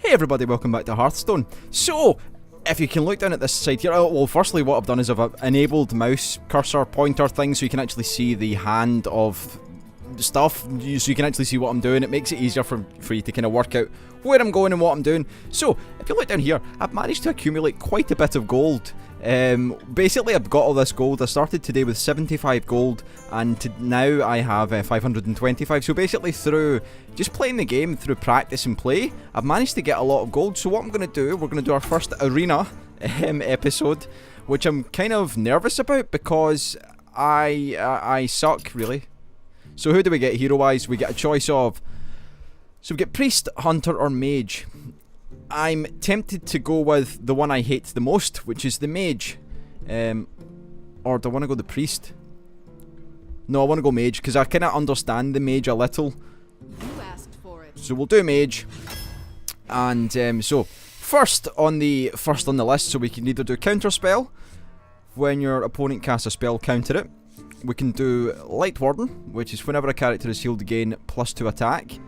Hey everybody, welcome back to Hearthstone. So, if you can look down at this side here, well firstly what I've done is I've enabled mouse cursor pointer thing so you can actually see the hand of stuff, so you can actually see what I'm doing. It makes it easier for you to kind of work out where I'm going and what I'm doing. So, if you look down here, I've managed to accumulate quite a bit of gold. Basically I've got all this gold. I started today with 75 gold and now I have 525, so basically through just playing the game, through practice and play, I've managed to get a lot of gold. So what I'm going to do, we're going to do our first arena episode, which I'm kind of nervous about because I suck really. So who do we get hero wise? We get a choice of, so we get priest, hunter or mage. I'm tempted to go with the one I hate the most, which is the mage. Or do I want to go the priest? No, I want to go mage, because I kind of understand the mage a little. You asked for it. So we'll do mage. And so, first on the list, so we can either do counter spell. When your opponent casts a spell, counter it. We can do light warden, which is whenever a character is healed, gain +2 attack.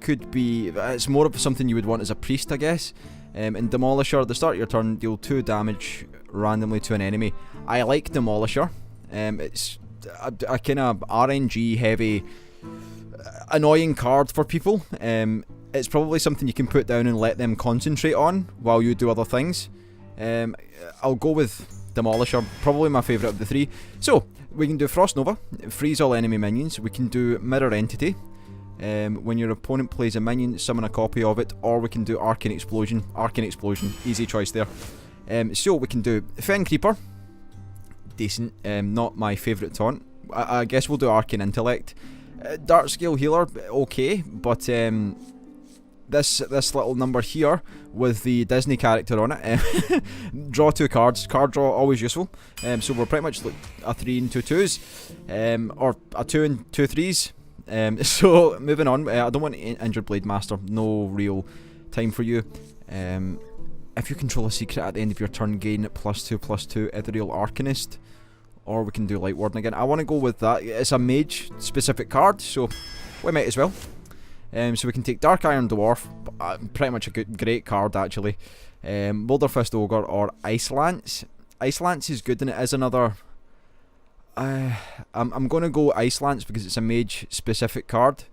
Could be, it's more of something you would want as a priest, I guess. And Demolisher, at the start of your turn, deal 2 damage randomly to an enemy. I like Demolisher. It's a kind of RNG heavy, annoying card for people. It's probably something you can put down and let them concentrate on while you do other things. I'll go with Demolisher, probably my favourite of the three. So, we can do Frost Nova, freeze all enemy minions. We can do Mirror Entity. When your opponent plays a minion, summon a copy of it, or we can do Arcane Explosion. Arcane Explosion, easy choice there. So we can do Fen Creeper, decent, not my favourite taunt. I guess we'll do Arcane Intellect. Dark Scale Healer, okay, but this little number here with the Disney character on it, draw 2 cards, card draw always useful. So we're pretty much like a 3 and 2 2s, or a 2 and 2 3s. So moving on, I don't want Injured Blade Master, no real time for you. If you control a secret at the end of your turn, gain +2/+2 Ethereal Arcanist, or we can do Light Warden again. I want to go with that. It's a mage specific card, so we might as well. So we can take Dark Iron Dwarf, pretty much a great card actually. Boulder Fist Ogre or Ice Lance. Ice Lance is good and it is another. I'm going to go Ice Lance because it's a mage specific card.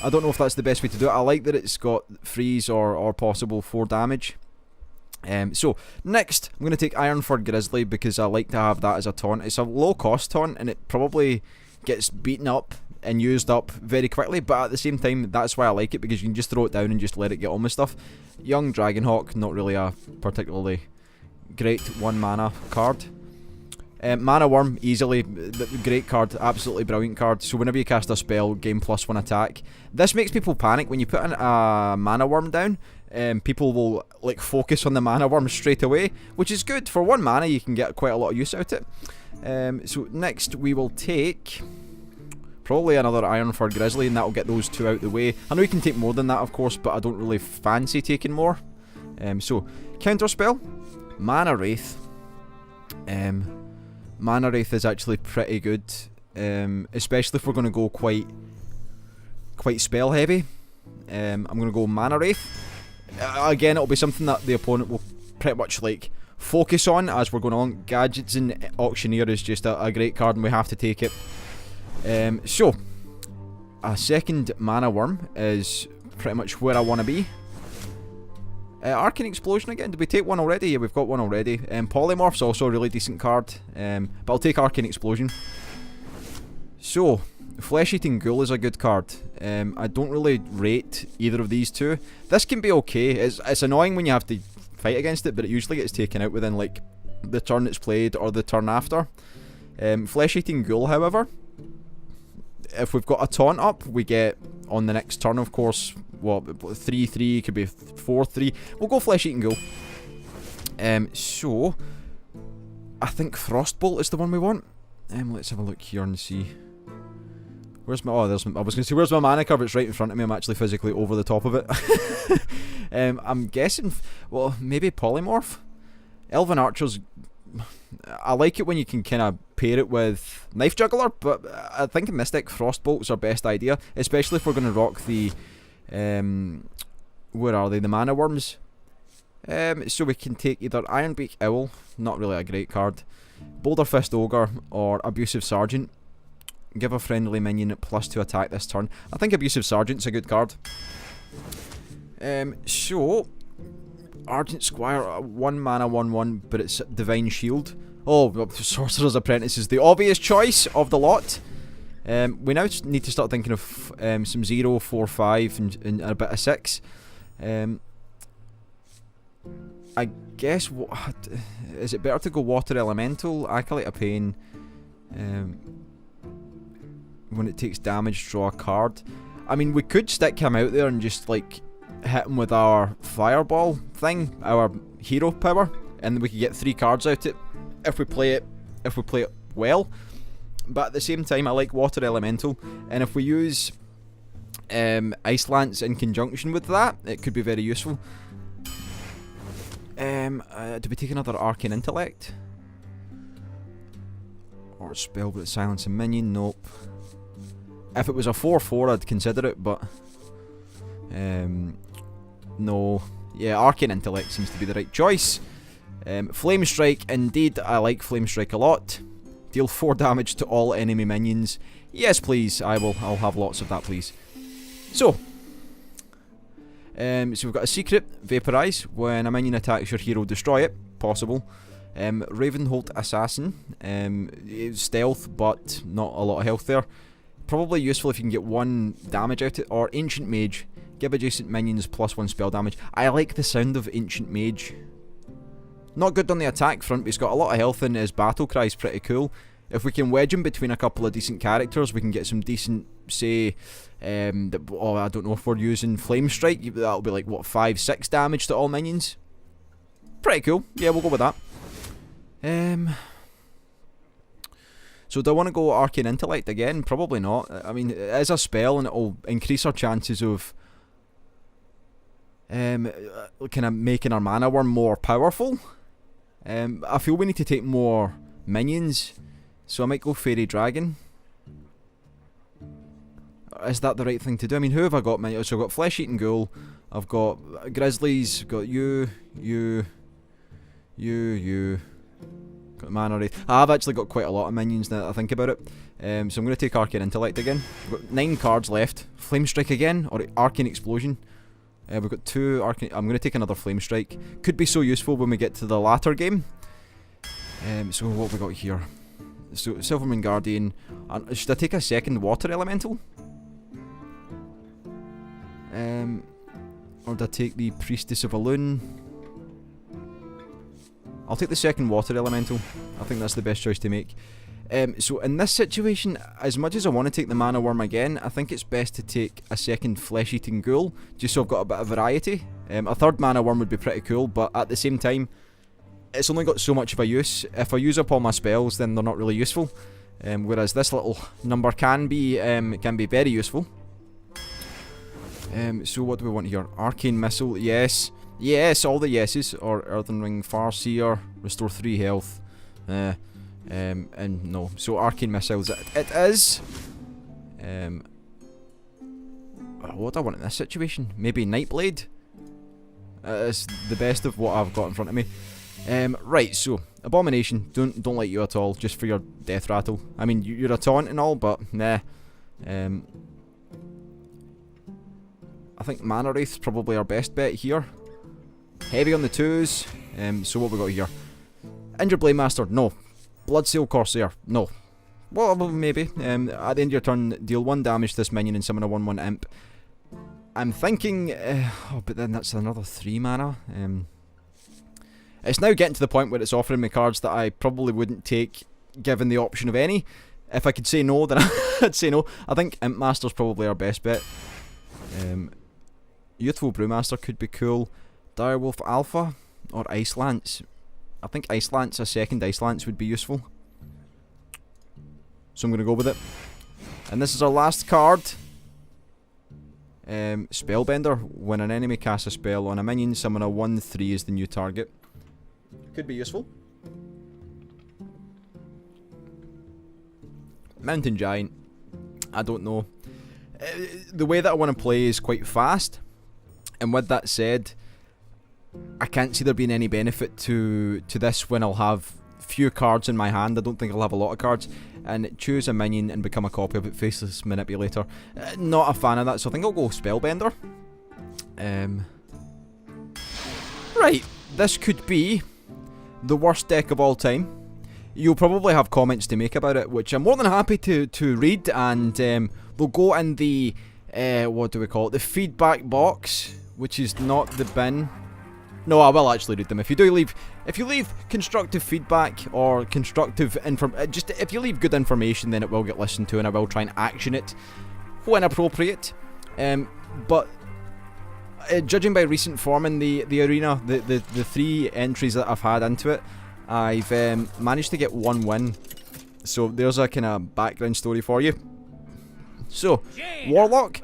I don't know if that's the best way to do it. I like that it's got freeze or possible 4 damage. So next I'm going to take Ironford Grizzly because I like to have that as a taunt. It's a low cost taunt and it probably gets beaten up and used up very quickly, but at the same time that's why I like it, because you can just throw it down and just let it get on with stuff. Young Dragonhawk, not really a particularly great 1 mana card. Mana Worm, easily, great card, absolutely brilliant card. So whenever you cast a spell, gain +1 attack. This makes people panic. When you put a Mana Worm down, people will like focus on the Mana Worm straight away, which is good. For 1 mana you can get quite a lot of use out of it. So next we will take probably another Ironford Grizzly, and that will get those 2 out the way. I know you can take more than that of course, but I don't really fancy taking more. So counter spell, Mana Wraith. Mana Wraith is actually pretty good, especially if we're going to go quite spell heavy. I'm going to go Mana Wraith. Again, it'll be something that the opponent will pretty much like focus on as we're going along. Gadgets and Auctioneer is just a great card and we have to take it. So, a second Mana Worm is pretty much where I want to be. Arcane Explosion again, did we take one already? Yeah, we've got one already. Polymorph's also a really decent card, but I'll take Arcane Explosion. So, Flesh Eating Ghoul is a good card. I don't really rate either of these two. This can be okay. It's annoying when you have to fight against it, but it usually gets taken out within like the turn it's played or the turn after. Flesh Eating Ghoul, however, if we've got a taunt up, we get on the next turn, of course, what, 3/3, could be 4/3. We'll go Flesh Eating Ghoul. So, I think Frostbolt is the one we want. Let's have a look here and see. Where's my, I was going to say, where's my mana curve? It's right in front of me. I'm actually physically over the top of it. I'm guessing, well, maybe Polymorph? Elven Archer's, I like it when you can kind of pair it with Knife Juggler, but I think in this deck Frostbolt's our best idea, especially if we're going to rock the where are they? The mana worms. So we can take either Ironbeak Owl, not really a great card, Boulder Fist Ogre, or Abusive Sergeant. Give a friendly minion +2 attack this turn. I think Abusive Sergeant's a good card. So Argent Squire, 1 mana 1/1, but it's Divine Shield. Oh, well, Sorcerer's Apprentice is the obvious choice of the lot. We now need to start thinking of some 0, 4, 5 and a bit of 6. I guess, is it better to go Water Elemental, Acolyte of Pain, when it takes damage, draw a card? I mean, we could stick him out there and just like hit him with our Fireball thing, our hero power, and we could get 3 cards out it if we play it well. But at the same time, I like Water Elemental, and if we use Ice Lance in conjunction with that, it could be very useful. Do we take another Arcane Intellect? Or spell but silence a minion? Nope. If it was a 4/4, I'd consider it, but no. Yeah, Arcane Intellect seems to be the right choice. Flame Strike, indeed, I like Flame Strike a lot. Deal 4 damage to all enemy minions. Yes, please. I'll have lots of that, please. So we've got a secret, Vaporize. When a minion attacks your hero, destroy it. Possible. Ravenholt Assassin. Stealth, but not a lot of health there. Probably useful if you can get 1 damage out of it. Or Ancient Mage. Give adjacent minions +1 spell damage. I like the sound of Ancient Mage. Not good on the attack front, but he's got a lot of health and his battle cry is pretty cool. If we can wedge him between a couple of decent characters, we can get some decent, say, I don't know, if we're using Flame Strike, that'll be like, what, 5, 6 damage to all minions? Pretty cool. Yeah, we'll go with that. So do I want to go Arcane Intellect again? Probably not. I mean, it is a spell and it'll increase our chances of kind of making our mana worm more powerful. I feel we need to take more minions, so I might go Fairy Dragon. Is that the right thing to do? I mean, who have I got? So I've got Flesh Eating Ghoul, I've got Grizzlies, got you, got Mana Wraith. I've actually got quite a lot of minions now that I think about it. So I'm going to take Arcane Intellect again. We've got 9 cards left. Flame Strike again, or Arcane Explosion. We've got 2 Arcane. I'm going to take another Flame Strike. Could be so useful when we get to the latter game. So what have we got here? So Silvermoon Guardian. Should I take a second Water Elemental? Or do I take the Priestess of Elune? I'll take the second Water Elemental. I think that's the best choice to make. So in this situation, as much as I want to take the Mana Worm again, I think it's best to take a second Flesh Eating Ghoul, just so I've got a bit of variety. A third Mana Worm would be pretty cool, but at the same time, it's only got so much of a use. If I use up all my spells, then they're not really useful. Whereas this little number can be very useful. So what do we want here? Arcane Missile, yes. Yes, all the yeses. Or Earthen Ring, Farseer, restore 3 health. And no. So Arcane Missiles it is. What do I want in this situation? Maybe Nightblade? It's the best of what I've got in front of me. Right, so Abomination, don't like you at all, just for your death rattle. I mean, you're a taunt and all, but nah. I think Mana Wraith's probably our best bet here. Heavy on the 2s. So what we got here? Injured Blade Master, no. Bloodseal Corsair, no. Well, maybe. At the end of your turn, deal 1 damage to this minion and summon a 1/1 imp. I'm thinking, but then that's another 3 mana. It's now getting to the point where it's offering me cards that I probably wouldn't take, given the option of any. If I could say no, then I'd say no. I think Imp Master's probably our best bet. Youthful Brewmaster could be cool. Direwolf Alpha or Ice Lance. I think Ice Lance, a second Ice Lance would be useful. So I'm going to go with it. And this is our last card. Spellbender. When an enemy casts a spell on a minion, summon a 1/3 as the new target. Could be useful. Mountain Giant. I don't know. The way that I want to play is quite fast. And with that said, I can't see there being any benefit to this when I'll have few cards in my hand. I don't think I'll have a lot of cards. And choose a minion and become a copy of it, Faceless Manipulator. Not a fan of that, so I think I'll go Spellbender. Right, this could be the worst deck of all time. You'll probably have comments to make about it, which I'm more than happy to read, and they'll go in the, what do we call it, the feedback box, which is not the bin. No, I will actually read them. If you leave constructive feedback or constructive just if you leave good information, then it will get listened to, and I will try and action it when appropriate. But judging by recent form in the arena, the 3 entries that I've had into it, I've managed to get 1 win. So there's a kind of background story for you. So, Warlock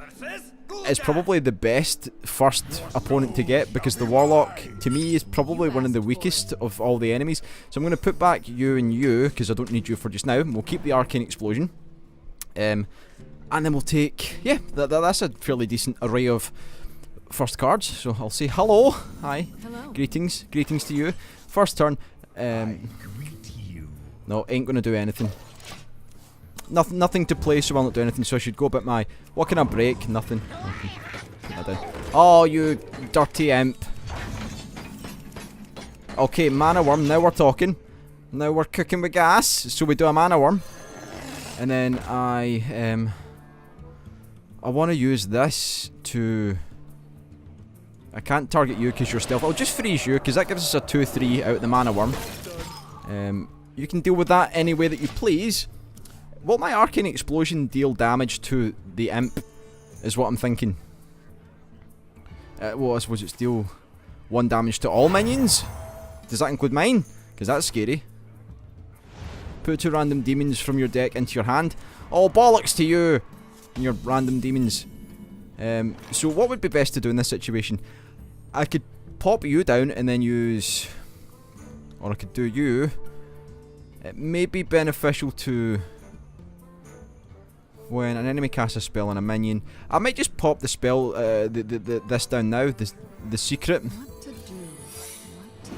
is probably the best first opponent to get, because the Warlock, to me, is probably one of the weakest of all the enemies. So I'm going to put back you and you, because I don't need you for just now. We'll keep the Arcane Explosion. And then we'll take, yeah, that's a fairly decent array of first cards. So I'll say hello, hi, Hello. greetings to you. First turn, no, ain't going to do anything. Nothing to play, so I'll not do anything, so I should go about my... What can I break? Nothing. Put that down. Oh, you dirty imp. Okay, Mana Worm, now we're talking. Now we're cooking with gas. So we do a Mana Worm. And then I want to use this to... I can't target you because you're stealth. I'll just freeze you, because that gives us a 2-3 out of the Mana Worm. You can deal with that any way that you please. Will my Arcane Explosion deal damage to the imp, is what I'm thinking. Well, I suppose it's deal 1 damage to all minions? Does that include mine? Because that's scary. Put 2 random demons from your deck into your hand. Oh, bollocks to you and your random demons. So what would be best to do in this situation? I could pop you down and then use... Or I could do you. It may be beneficial to... When an enemy casts a spell on a minion, I might just pop the spell, this down now, the secret, What to do?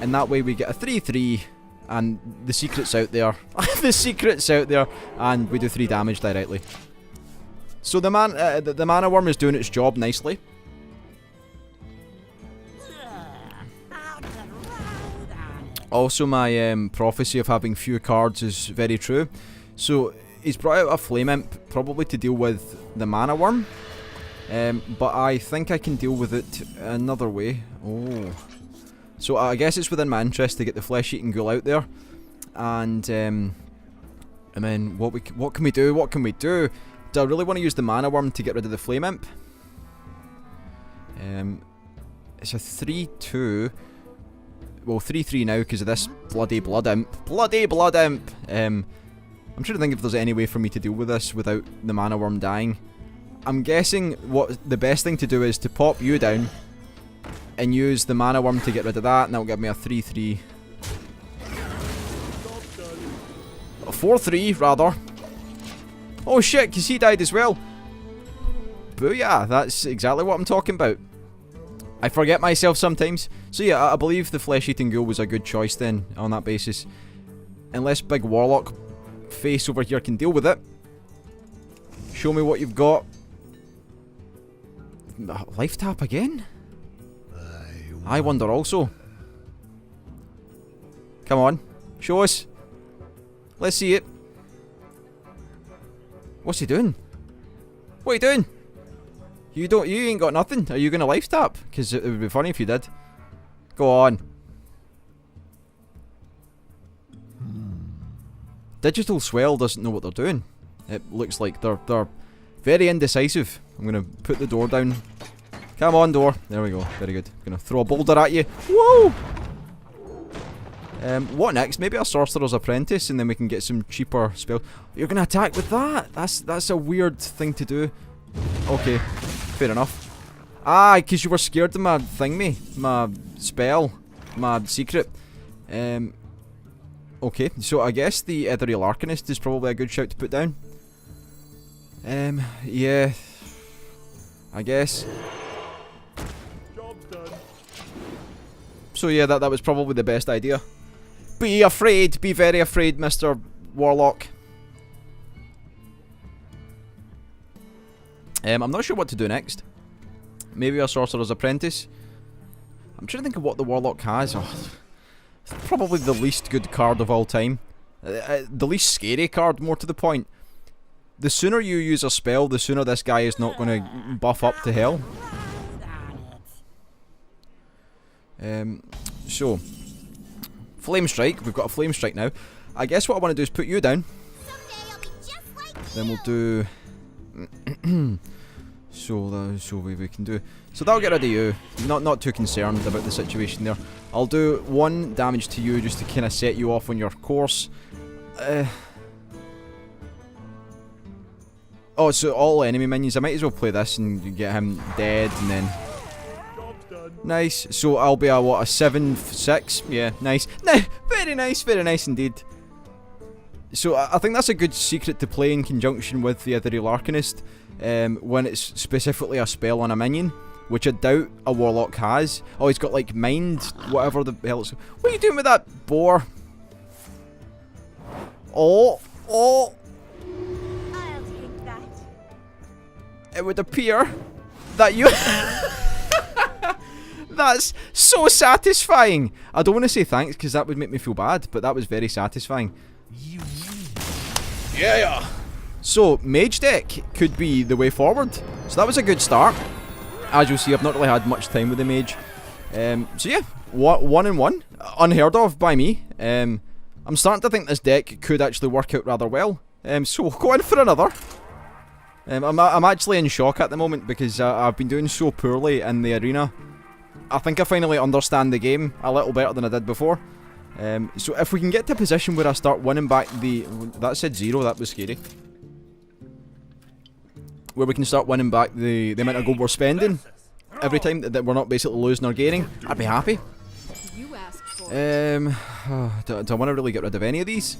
and that way we get a 3-3, and the secret's out there. The secret's out there, and we do 3 damage directly. So the Mana Worm is doing its job nicely. Also, my prophecy of having few cards is very true. So he's brought out a Flame Imp, probably to deal with the Mana Worm. But I think I can deal with it another way. Oh. So I guess it's within my interest to get the Flesh-Eating Ghoul out there. And then what can we do? What can we do? Do I really want to use the Mana Worm to get rid of the Flame Imp? It's a 3-2. Well, 3-3 now because of this bloody Blood Imp. Bloody Blood Imp! I'm trying to think if there's any way for me to deal with this without the Mana Worm dying. I'm guessing what the best thing to do is to pop you down and use the Mana Worm to get rid of that, and that'll give me a 3-3. A 4-3, rather. Oh shit, because he died as well. Booyah, that's exactly what I'm talking about. I forget myself sometimes. So yeah, I believe the Flesh-Eating Ghoul was a good choice then, on that basis. Unless Big Warlock face over here can deal with it. Show me what you've got. Life tap again? I wonder also. Come on, show us. Let's see it. What's he doing? What are you doing? You ain't got nothing. Are you gonna life tap? Because it would be funny if you did. Go on. Digital Swell doesn't know what they're doing. It looks like they're very indecisive. I'm gonna put the door down. Come on, door. There we go. Very good. Gonna throw a boulder at you. Whoa! What next? Maybe a Sorcerer's Apprentice, and then we can get some cheaper spells. You're gonna attack with that? That's a weird thing to do. Okay, fair enough. Ah, because you were scared of my thingy, my spell, my secret. Okay, so I guess the Ethereal Arcanist is probably a good shout to put down. Yeah, I guess. So yeah, that was probably the best idea. Be afraid, be very afraid, Mr. Warlock. I'm not sure what to do next. Maybe a Sorcerer's Apprentice. I'm trying to think of what the Warlock has. Oh, probably the least good card of all time. The least scary card, more to the point. The sooner you use a spell, the sooner this guy is not going to buff up to hell. So, Flame Strike. We've got a Flame Strike now. I guess what I want to do is put you down. Then we'll do... so we can do... So that'll get rid of you. Not too concerned about the situation there. I'll do 1 damage to you just to kind of set you off on your course. Oh, so all enemy minions. I might as well play this and get him dead and then... Nice. So I'll be a, what, a 7/6? Yeah, nice. Very nice indeed. So I think that's a good secret to play in conjunction with the Ethereal Arcanist. When it's specifically a spell on a minion, which I doubt a Warlock has. Oh, he's got like Mind, whatever the hell it's... What are you doing with that boar? Oh! I'll take that. It would appear that you... That's so satisfying! I don't want to say thanks because that would make me feel bad, but that was very satisfying. Yeah! So, Mage deck could be the way forward. So that was a good start. As you'll see, I've not really had much time with the Mage. So yeah, 1-1. Unheard of by me. I'm starting to think this deck could actually work out rather well. So we'll go in for another. I'm actually in shock at the moment because I've been doing so poorly in the arena. I think I finally understand the game a little better than I did before. So if we can get to a position where I start winning back the... That said 0, that was scary. Where we can start winning back the amount of gold we're spending every time that we're not basically losing or gaining, I'd be happy. You asked for it. Do I want to really get rid of any of these?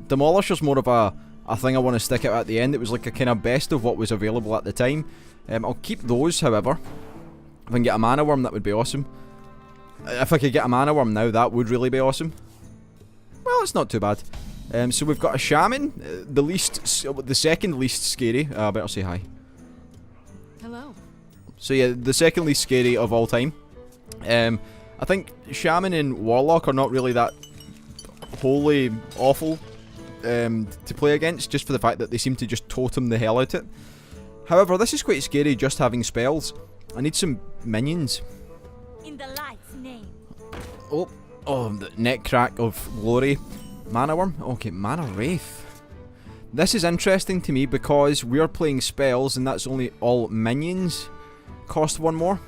Demolisher's more of a thing I want to stick out at the end. It was like a kind of best of what was available at the time. I'll keep those, however. If I can get a Mana Worm, that would be awesome. If I could get a Mana Worm now, that would really be awesome. Well, it's not too bad. So we've got a Shaman, the second least scary. I better say hi. Hello. So yeah, the second least scary of all time. I think Shaman and Warlock are not really that wholly awful to play against, just for the fact that they seem to just totem the hell out of it. However, this is quite scary just having spells. I need some minions. In the light's name. Oh, the neck crack of glory. Mana Worm? Okay, Mana Wraith. This is interesting to me because we're playing spells and that's only all minions cost 1 more.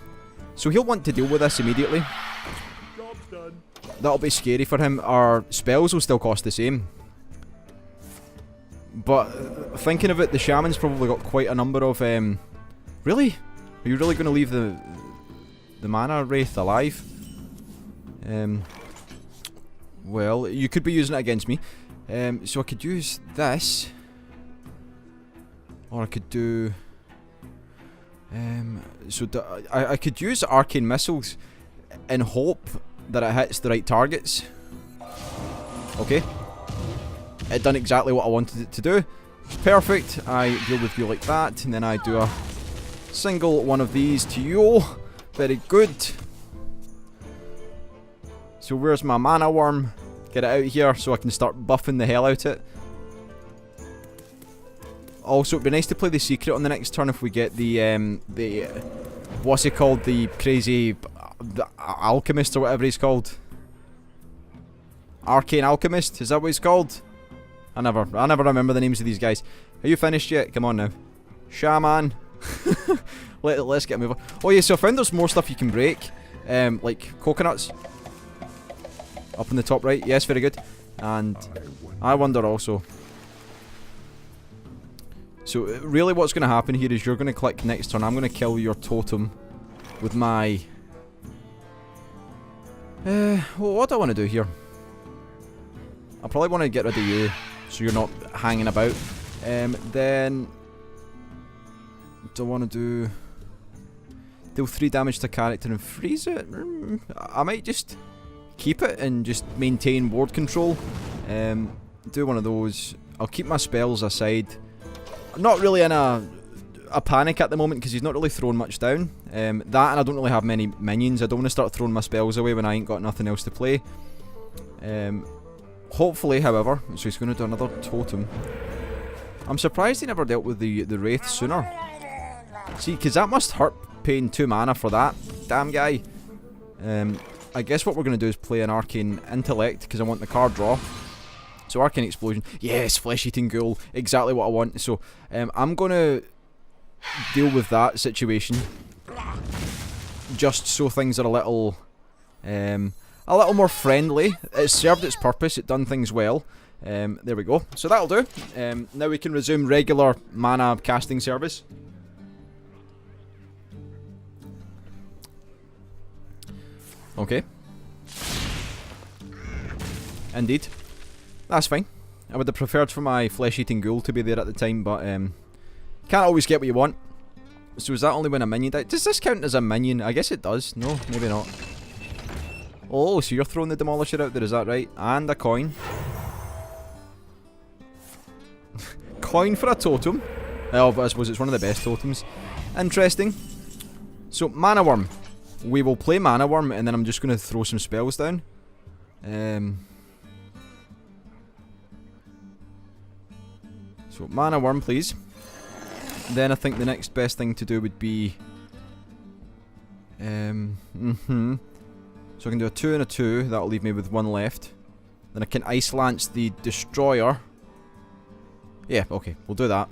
So he'll want to deal with this immediately. Job's done. That'll be scary for him. Our spells will still cost the same. But thinking of it, the Shaman's probably got quite a number of... Really? Are you really going to leave the Mana Wraith alive? Well, you could be using it against me. So I could use this. Or I could do... I could use Arcane Missiles in hope that it hits the right targets. Okay. It done exactly what I wanted it to do. Perfect. I deal with you like that, and then I do a single one of these to you. Very good. So where's my Mana Worm? Get it out here so I can start buffing the hell out of it. Also, it'd be nice to play the secret on the next turn if we get the what's he called? The crazy alchemist or whatever he's called. Arcane Alchemist, is that what he's called? I never remember the names of these guys. Are you finished yet? Come on now. Shaman. Let's get moving. Oh yeah, so I found there's more stuff you can break. Like coconuts. Up in the top right. Yes, very good. And I wonder also. So really what's going to happen here is you're going to click next turn. I'm going to kill your totem with my... well, what do I want to do here? I probably want to get rid of you so you're not hanging about. Then... do I want to do... Deal 3 damage to character and freeze it. I might just keep it and just maintain ward control. Do one of those. I'll keep my spells aside. I'm not really in a panic at the moment because he's not really throwing much down. That, and I don't really have many minions. I don't want to start throwing my spells away when I ain't got nothing else to play. Hopefully, however, so he's going to do another totem. I'm surprised he never dealt with the Wraith sooner. See, because that must hurt paying 2 mana for that. Damn guy. I guess what we're going to do is play an Arcane Intellect because I want the card draw. So Arcane Explosion. Yes, Flesh-Eating Ghoul. Exactly what I want. So I'm going to deal with that situation. Just so things are a little more friendly. It served its purpose. It done things well. There we go. So that'll do. Now we can resume regular mana casting service. Okay. Indeed. That's fine. I would have preferred for my Flesh-Eating Ghoul to be there at the time, but can't always get what you want. So is that only when a minion dies? Does this count as a minion? I guess it does. No, maybe not. Oh, so you're throwing the Demolisher out there, is that right? And a coin. Coin for a totem. Oh, but I suppose it's one of the best totems. Interesting. So, Mana Worm. We will play Mana Worm, and then I'm just going to throw some spells down. So, Mana Worm, please. Then I think the next best thing to do would be... So I can do a 2 and a 2. That'll leave me with 1 left. Then I can Ice Lance the Destroyer. Yeah, okay, we'll do that.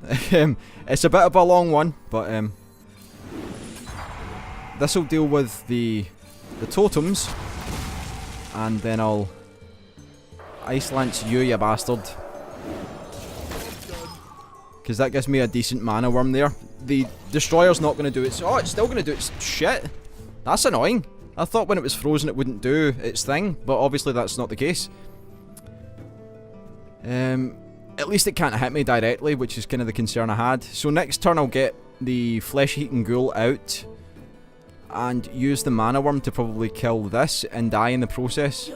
It's a bit of a long one, but this will deal with the totems, and then I'll Ice Lance you, you bastard, because that gives me a decent Mana Worm there. The Destroyer's not going to do its... Oh, it's still going to do its shit. That's annoying. I thought when it was frozen it wouldn't do its thing, but obviously that's not the case. At least it can't hit me directly, which is kind of the concern I had. So next turn I'll get the Flesh-Eating Ghoul out and use the Mana Worm to probably kill this and die in the process.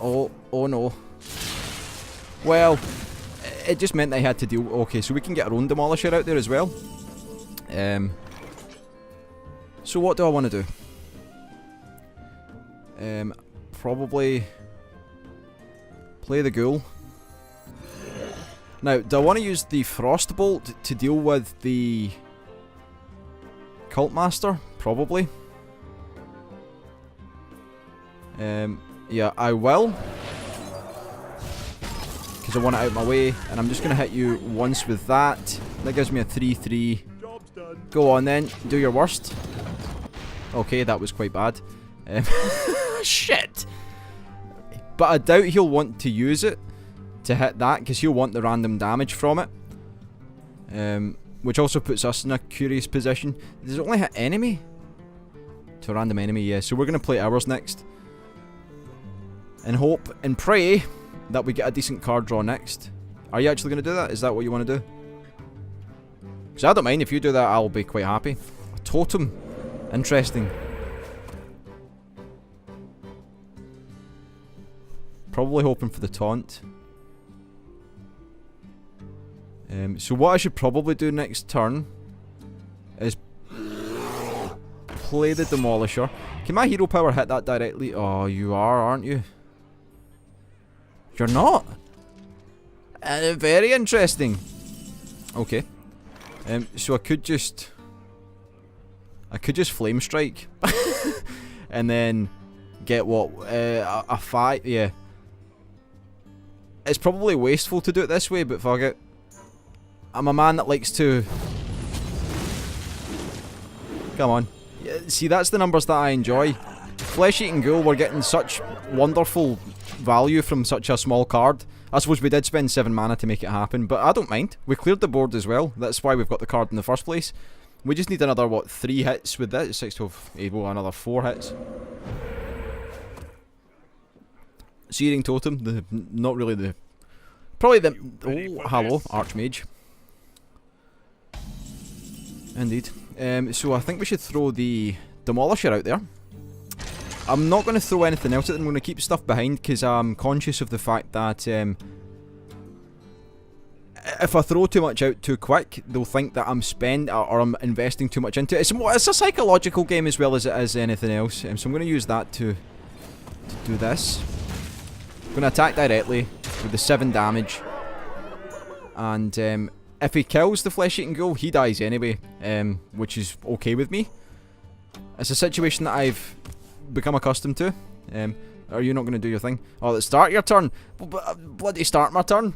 Oh no. Well, it just meant I had to deal... Okay, so we can get our own Demolisher out there as well. So what do I want to do? Probably play the Ghoul. Now, do I want to use the Frostbolt to deal with the Cult Master? Probably. Yeah, I will. Because I want it out of my way. And I'm just going to hit you once with that. That gives me a 3-3. Job's done. Go on then, do your worst. Okay, that was quite bad. Shit! But I doubt he'll want to use it to hit that, because he'll want the random damage from it. Which also puts us in a curious position. Does it only hit enemy? To a random enemy, yeah. So we're going to play ours next. And hope and pray that we get a decent card draw next. Are you actually going to do that? Is that what you want to do? Because I don't mind. If you do that, I'll be quite happy. A totem. Interesting. Probably hoping for the taunt. So what I should probably do next turn is play the Demolisher. Can my hero power hit that directly? Oh, you are, aren't you? You're not? Very interesting. Okay. So I could just Flame Strike. And then get what? A 5? Yeah. It's probably wasteful to do it this way, but fuck it. I'm a man that likes to... Come on. Yeah, see, that's the numbers that I enjoy. Flesh-Eating Ghoul, we're getting such wonderful value from such a small card. I suppose we did spend 7 mana to make it happen, but I don't mind. We cleared the board as well. That's why we've got the card in the first place. We just need another, what, 3 hits with this? 6, 12, 8, well, another 4 hits. Searing Totem, not really the... Probably the... Oh, hello, Archmage. Indeed. So I think we should throw the Demolisher out there. I'm not going to throw anything else at them. I'm going to keep stuff behind because I'm conscious of the fact that if I throw too much out too quick, they'll think that I'm or I'm investing too much into it. It's a psychological game as well as it is anything else. So I'm going to use that to do this. I'm going to attack directly with the 7 damage. And if he kills the flesh-eating ghoul, he dies anyway, which is okay with me. It's a situation that I've become accustomed to. Are you not going to do your thing? Oh, let's start your turn. Bloody start my turn.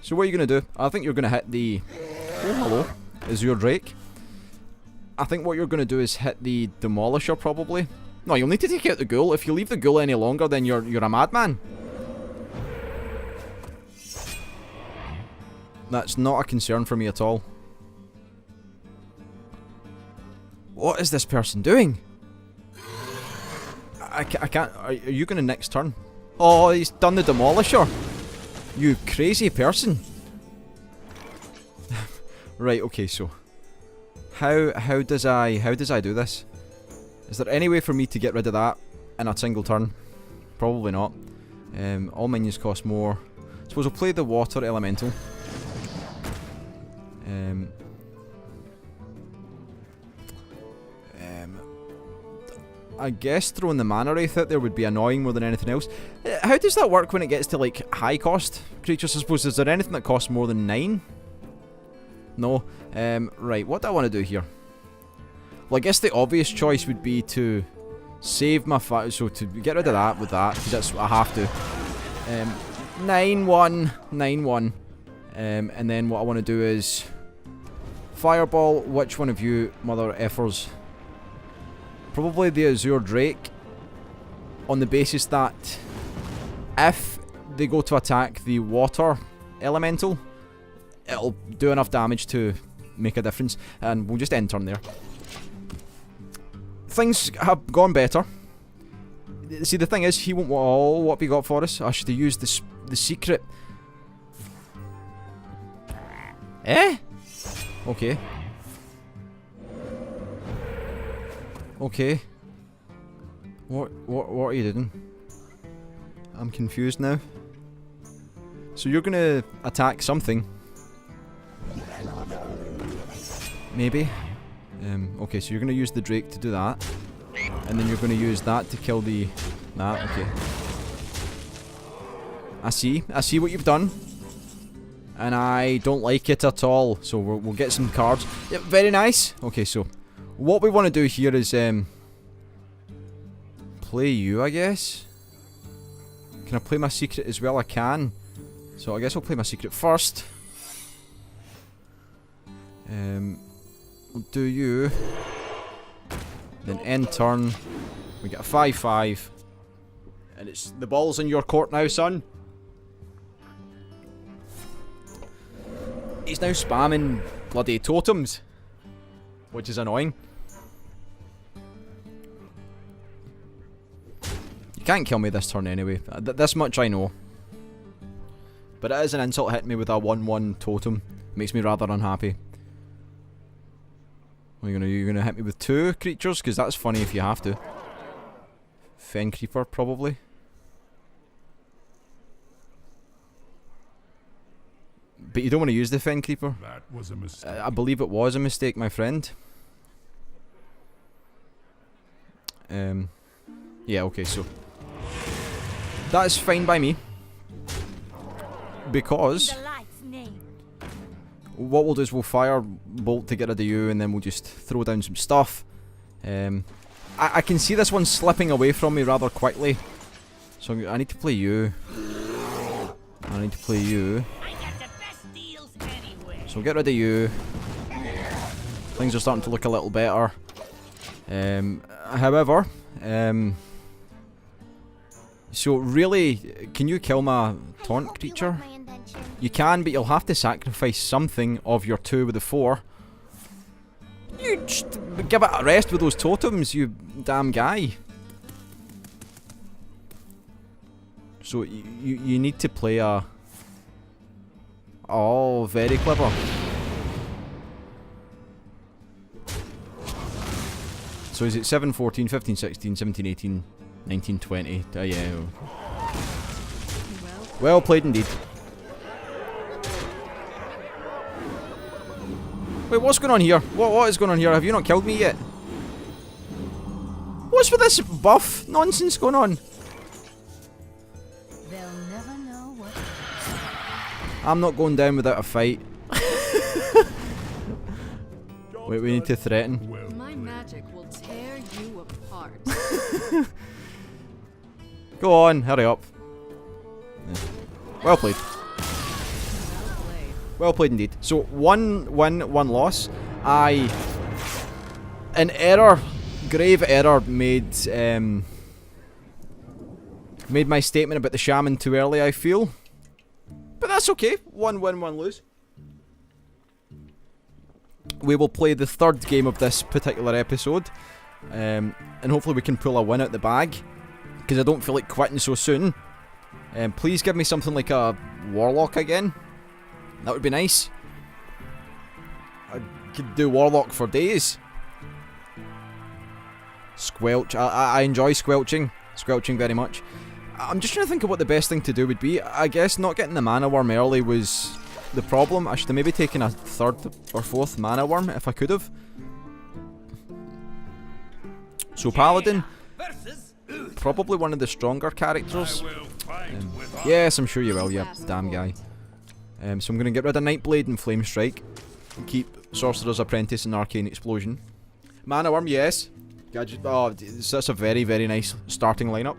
So what are you going to do? I think you're going to hit the... Oh, hello. Azure Drake. I think what you're going to do is hit the Demolisher, probably. No, you'll need to take out the ghoul. If you leave the ghoul any longer, then you're a madman. That's not a concern for me at all. What is this person doing? I can't... Are you going to next turn? Oh, he's done the Demolisher. You crazy person. Right, okay, so... How does I do this? Is there any way for me to get rid of that in a single turn? Probably not. All minions cost more. I suppose I'll play the Water Elemental. I guess throwing the Mana Wraith out there would be annoying more than anything else. How does that work when it gets to, like, high cost creatures, I suppose? Is there anything that costs more than 9? No? Right, what do I want to do here? Well, I guess the obvious choice would be to save my so to get rid of that with that, because that's what I have to. 9-1, 9-1. And then what I want to do is... Fireball, which one of you mother effers? Probably the Azure Drake, on the basis that if they go to attack the Water Elemental, it'll do enough damage to make a difference, and we'll just end turn there. Things have gone better. See, the thing is, he won't... Oh, what have we got for us? I should have used the secret. Eh? Okay. Okay. What are you doing? I'm confused now. So you're gonna attack something. Maybe. Okay, so you're gonna use the Drake to do that. And then you're gonna use that to kill the... That, okay. I see what you've done. And I don't like it at all. So we'll get some cards. Yep, very nice. Okay, so... What we want to do here is, play you, I guess. Can I play my secret as well? I can. So I guess I'll play my secret first. We'll do you. Then end turn. We get a 5-5. And it's the ball's in your court now, son. He's now spamming bloody totems, which is annoying. You can't kill me this turn anyway. This much I know. But it is an insult hitting me with a 1-1 totem. Makes me rather unhappy. What are you gonna hit me with 2 creatures? Because that's funny if you have to. Fen Creeper, probably. But you don't want to use the Fen Creeper. That was a mistake. I believe it was a mistake, my friend. Yeah, okay, so... That is fine by me. Because... In the light's name. What we'll do is we'll fire bolt to get rid of you, and then we'll just throw down some stuff. I can see this one slipping away from me rather quickly. So I need to play you. I need to play you. So get rid of you. Things are starting to look a little better. However, so really, can you kill my taunt creature? You can, but you'll have to sacrifice something of your 2 with the 4. You just give it a rest with those totems, you damn guy. So you need to play a... Oh, very clever. So is it 7, 14, 15, 16, 17, 18, 19, 20? Yeah. Well played indeed. Wait, what's going on here? What is going on here? Have you not killed me yet? What's with this buff nonsense going on? They'll never know what. I'm not going down without a fight. Wait, we need to threaten. My magic will tear you apart. Go on, hurry up. Yeah. Well played. Well played. Well played indeed. So, 1 win, 1 loss. An error, grave error, made my statement about the shaman too early, I feel. But that's okay. 1 win, 1 lose. We will play the 3rd game of this particular episode. And hopefully we can pull a win out the bag. Because I don't feel like quitting so soon. Please give me something like a Warlock again. That would be nice. I could do Warlock for days. Squelch. I enjoy squelching. Squelching very much. I'm just trying to think of what the best thing to do would be. I guess not getting the mana worm early was the problem. I should have maybe taken a 3rd or 4th mana worm if I could have. So Paladin, probably one of the stronger characters. Yes, I'm sure you will, yeah, damn guy. So I'm going to get rid of Nightblade and Flame Strike. And keep Sorcerer's Apprentice and Arcane Explosion. Mana Worm, yes. Gadget, oh, that's a very, very nice starting lineup.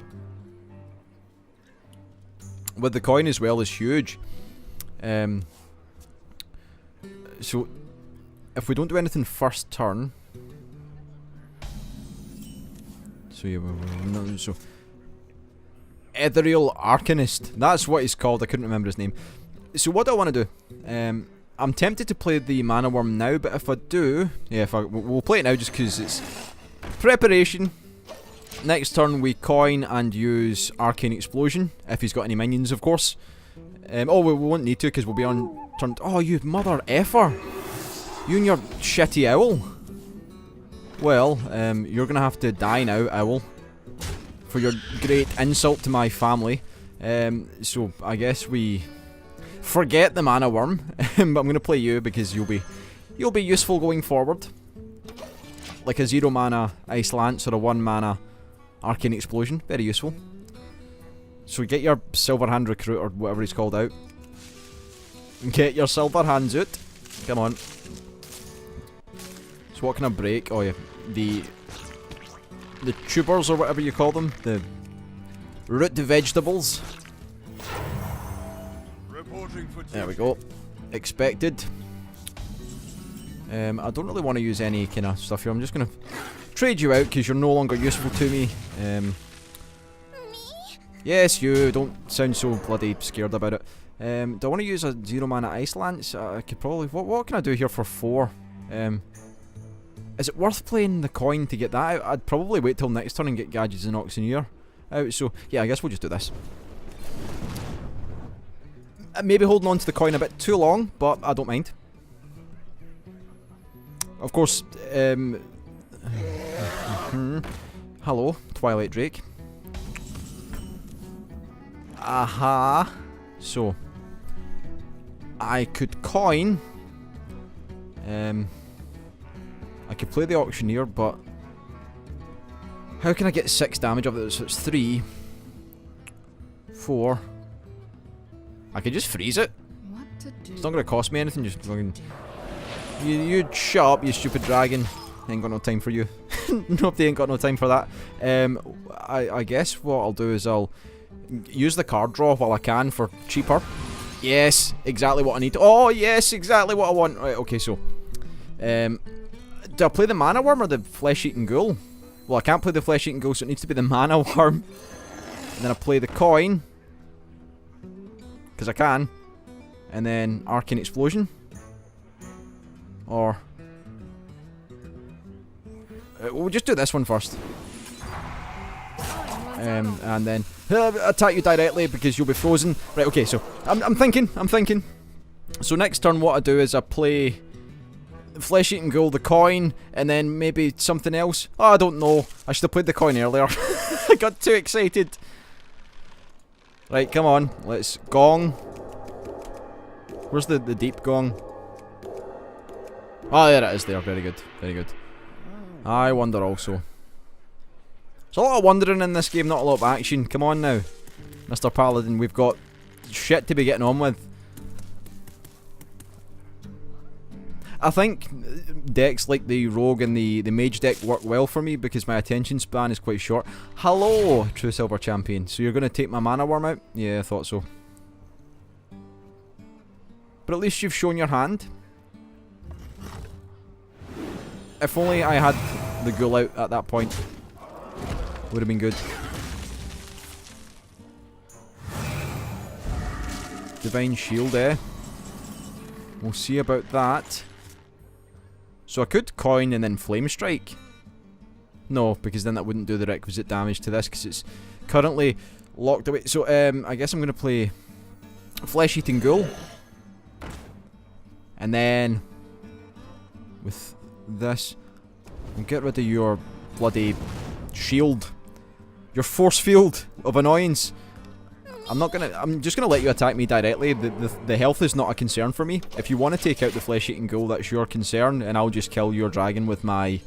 With the coin as well is huge. So, if we don't do anything first turn... So yeah, so... Ethereal Arcanist, that's what he's called, I couldn't remember his name. So what do I want to do? I'm tempted to play the Mana Worm now, but if I do... Yeah, we'll play it now just because it's... Preparation. Next turn we coin and use Arcane Explosion, if he's got any minions of course. Oh, we won't need to because we'll be on turn... Oh, you mother effer! You and your shitty owl. Well, you're going to have to die now, owl. For your great insult to my family. So I guess we... Forget the Mana Worm, but I'm going to play you because you'll be useful going forward. Like a 0 mana Ice Lance or a 1 mana Arcane Explosion, very useful. So get your Silver Hand Recruit or whatever he's called out. Get your Silver Hands out. Come on. So what can I break? Oh yeah, the tubers or whatever you call them, the root vegetables. There we go. Expected. I don't really want to use any kind of stuff here. I'm just going to trade you out because you're no longer useful to me. Yes, you. Don't sound so bloody scared about it. Do I want to use a 0 mana Ice Lance? I could probably... What can I do here for 4? Is it worth playing the coin to get that out? I'd probably wait till next turn and get Gadgets and Auctioneer out. So, yeah, I guess we'll just do this. Maybe holding on to the coin a bit too long, but I don't mind. Of course, hello, Twilight Drake. Aha. So, I could coin. I could play the Auctioneer, but how can I get 6 damage off it? So it's 3, 4. I could just freeze it. What to do? It's not going to cost me anything. Just fucking. You shut up, you stupid dragon. Ain't got no time for you. Nobody ain't got no time for that. I guess what I'll do is I'll use the card draw while I can for cheaper. Yes, exactly what I need. Oh yes, exactly what I want. Right, okay, so do I play the Mana Worm or the Flesh-Eating Ghoul? Well, I can't play the Flesh-Eating Ghoul, so it needs to be the Mana Worm. And then I play the coin, because I can. And then Arcane Explosion. Or... we'll just do this one first. And then attack you directly because you'll be frozen. Right, okay, so I'm thinking. So next turn what I do is I play flesh-eating ghoul, the coin, and then maybe something else. Oh, I don't know. I should have played the coin earlier. I got too excited. Right, come on. Let's gong. Where's the deep gong? Oh, there it is there. Very good. Very good. I wonder also. There's a lot of wondering in this game, not a lot of action. Come on now, Mr. Paladin. We've got shit to be getting on with. I think decks like the rogue and the mage deck work well for me because my attention span is quite short. Hello, True Silver Champion. So you're going to take my mana worm out? Yeah, I thought so. But at least you've shown your hand. If only I had the ghoul out at that point. Would have been good. Divine Shield, eh? We'll see about that. So I could coin and then Flame Strike. No, because then that wouldn't do the requisite damage to this because it's currently locked away. So I guess I'm going to play Flesh Eating Ghoul. And then with this, and get rid of your bloody shield. Your force field of annoyance. I'm just gonna let you attack me directly. The health is not a concern for me. If you want to take out the flesh-eating ghoul, that's your concern, and I'll just kill your dragon with my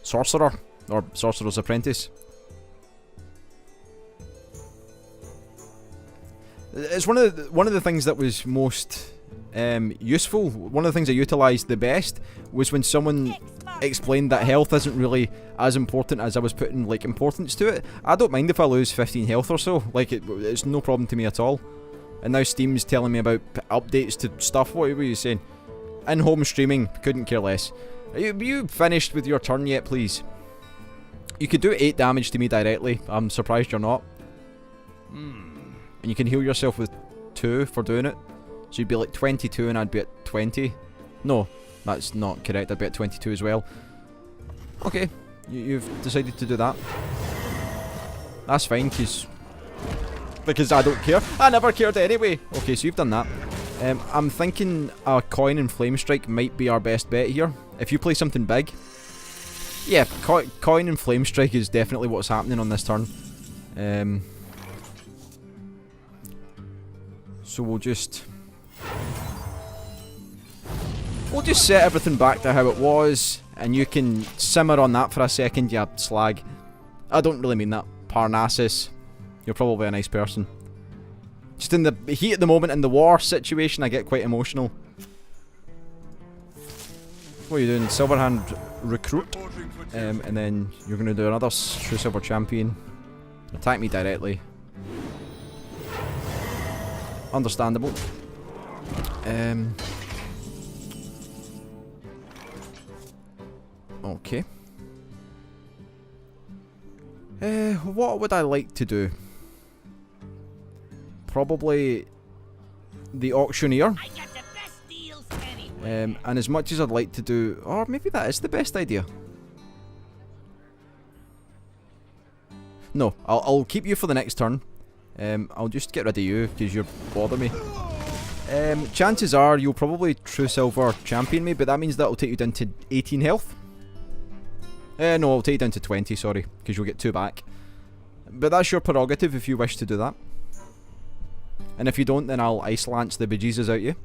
sorcerer or sorcerer's apprentice. It's one of the things that was most useful. One of the things I utilised the best was when someone explained that health isn't really as important as I was putting like importance to it. I don't mind if I lose 15 health or so. Like it's no problem to me at all. And now Steam's telling me about updates to stuff. What were you saying? In-home streaming, couldn't care less. Are you finished with your turn yet, please? You could do 8 damage to me directly. I'm surprised you're not. And you can heal yourself with 2 for doing it. So you'd be like 22 and I'd be at 20. No, that's not correct. I'd be at 22 as well. Okay, you've decided to do that. That's fine, because I don't care. I never cared anyway. Okay, so you've done that. I'm thinking a coin and flame strike might be our best bet here. If you play something big. Yeah, coin and flame strike is definitely what's happening on this turn. So we'll just set everything back to how it was, and you can simmer on that for a second, you slag. I don't really mean that. Parnassus, you're probably a nice person. Just in the heat at the moment, in the war situation, I get quite emotional. What are you doing? Silverhand Recruit. And then you're going to do another True Silver Champion. Attack me directly. Understandable. Okay. What would I like to do? Probably the Auctioneer. I got the best deals anywhere. And as much as I'd like to do... Or maybe that is the best idea. No, I'll keep you for the next turn. I'll just get rid of you because you're bothering me. Chances are you'll probably True Silver Champion me, but that means that'll take you down to 18 health. No, I'll take you down to 20, sorry, because you'll get 2 back. But that's your prerogative if you wish to do that. And if you don't, then I'll Ice Lance the bejesus out you.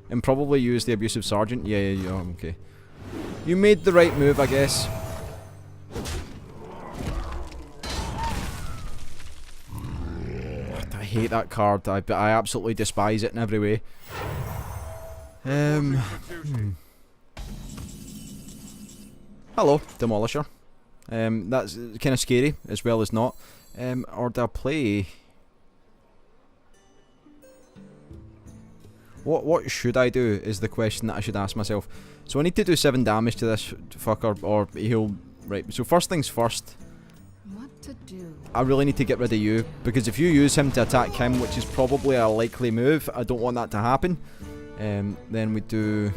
And probably use the Abusive Sergeant. Yeah, okay. You made the right move, I guess. I hate that card. I absolutely despise it in every way. Hello, Demolisher. That's kind of scary as well as not. Or do I play? What should I do is the question that I should ask myself. So I need to do 7 damage to this fucker, or he'll... Right, so first things first. What to do? I really need to get rid of you, because if you use him to attack him, which is probably a likely move, I don't want that to happen. Then we do...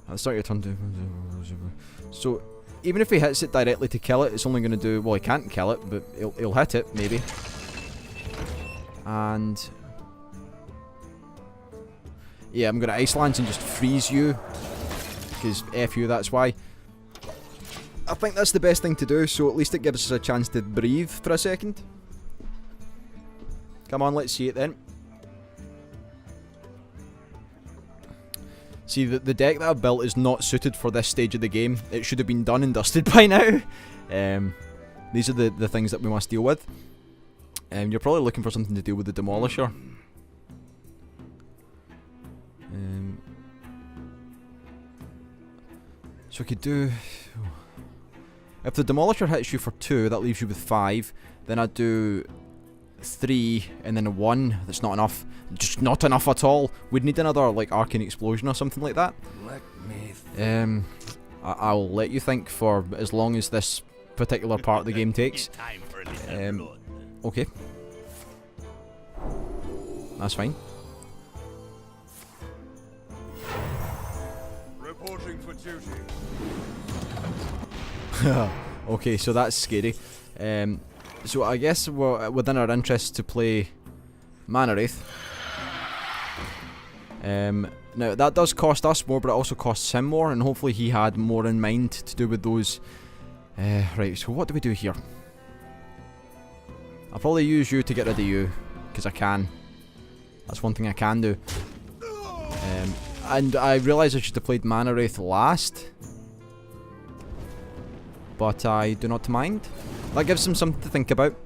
I'll start your turn to... So, even if he hits it directly to kill it, it's only going to do... Well, he can't kill it, but he'll hit it, maybe. And... Yeah, I'm gonna Ice Lance and just freeze you. Because F you, that's why. I think that's the best thing to do, so at least it gives us a chance to breathe for a second. Come on, let's see it then. See, the deck that I've built is not suited for this stage of the game. It should have been done and dusted by now. These are the things that we must deal with. You're probably looking for something to deal with the Demolisher. So we could do... If the Demolisher hits you for 2, that leaves you with 5. Then I'd do 3 and then a 1. That's not enough. Just not enough at all. We'd need another like Arcane Explosion or something like that. I'll let you think for as long as this particular part of the game takes. Okay. That's fine. Reporting for duty. Okay, so that's scary. So I guess we're within our interests to play Mana Wraith. Now that does cost us more, but it also costs him more, and hopefully he had more in mind to do with those. Right, so what do we do here? I'll probably use you to get rid of you, because I can. That's one thing I can do. And I realise I should have played Mana Wraith last. But I do not mind. That gives him something to think about.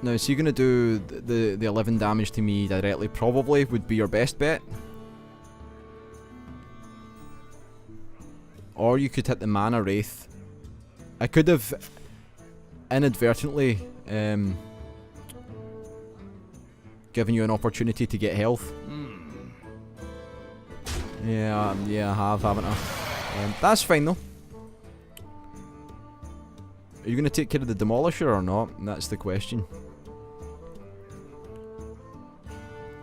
Now, is he going to do the 11 damage to me directly? Probably would be your best bet. Or you could hit the Mana Wraith. I could have inadvertently given you an opportunity to get health. Yeah, I have, haven't I? That's fine though. Are you going to take care of the Demolisher or not? That's the question.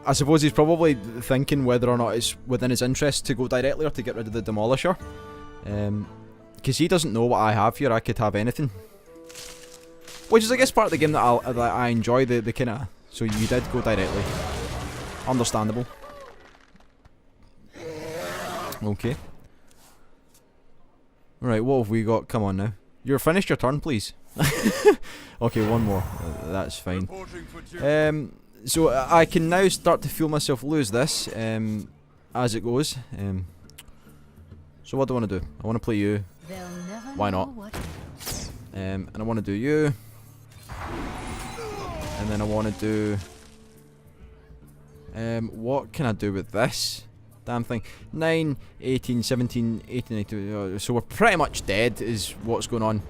I suppose he's probably thinking whether or not it's within his interest to go directly or to get rid of the Demolisher. Because he doesn't know what I have here. I could have anything. Which is, I guess, part of the game that I enjoy, the kind of... So you did go directly. Understandable. Okay. Right, what have we got? Come on now. You're finished your turn, please. Okay, one more. That's fine. So I can now start to feel myself lose this as it goes. So what do I want to do? I want to play you. Why not? And I want to do you. And then I want to do... what can I do with this? Damn thing. 9, 18, 17, 18, 18. So we're pretty much dead is what's going on.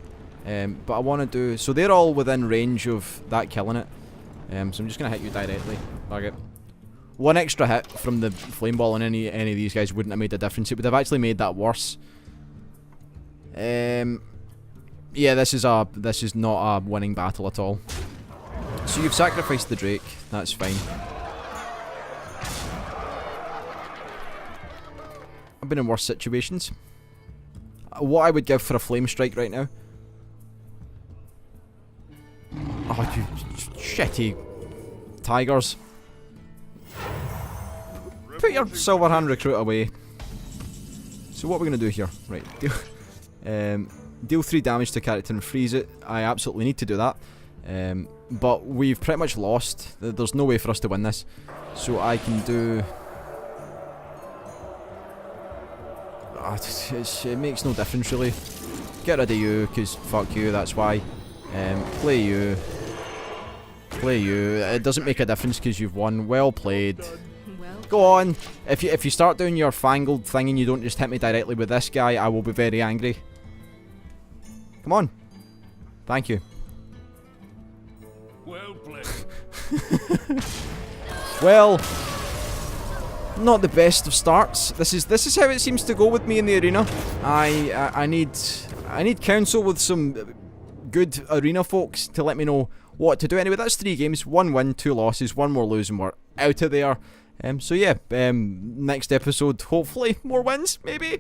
But I want to do... So they're all within range of that killing it. So I'm just going to hit you directly. Target. One extra hit from the flame ball on any of these guys wouldn't have made a difference. It would have actually made that worse. Yeah, this is not a winning battle at all. So you've sacrificed the Drake. That's fine. I've been in worse situations. What I would give for a flame strike right now. Oh, you shitty tigers. Put your Silverhand Recruit away. So what we're going to do here. Right. Deal 3 damage to character and freeze it. I absolutely need to do that. But we've pretty much lost. There's no way for us to win this. So I can do... it makes no difference really. Get rid of you, because fuck you, that's why. Play you. Play you. It doesn't make a difference because you've won. Well played. Go on. If you start doing your fangled thing and you don't just hit me directly with this guy, I will be very angry. Come on. Thank you. Well played. Well, not the best of starts. This is how it seems to go with me in the arena. I need counsel with some good arena folks to let me know what to do. Anyway, that's 3 games, 1 win, 2 losses, 1 more lose, and we're out of there. So yeah, next episode, hopefully more wins, maybe.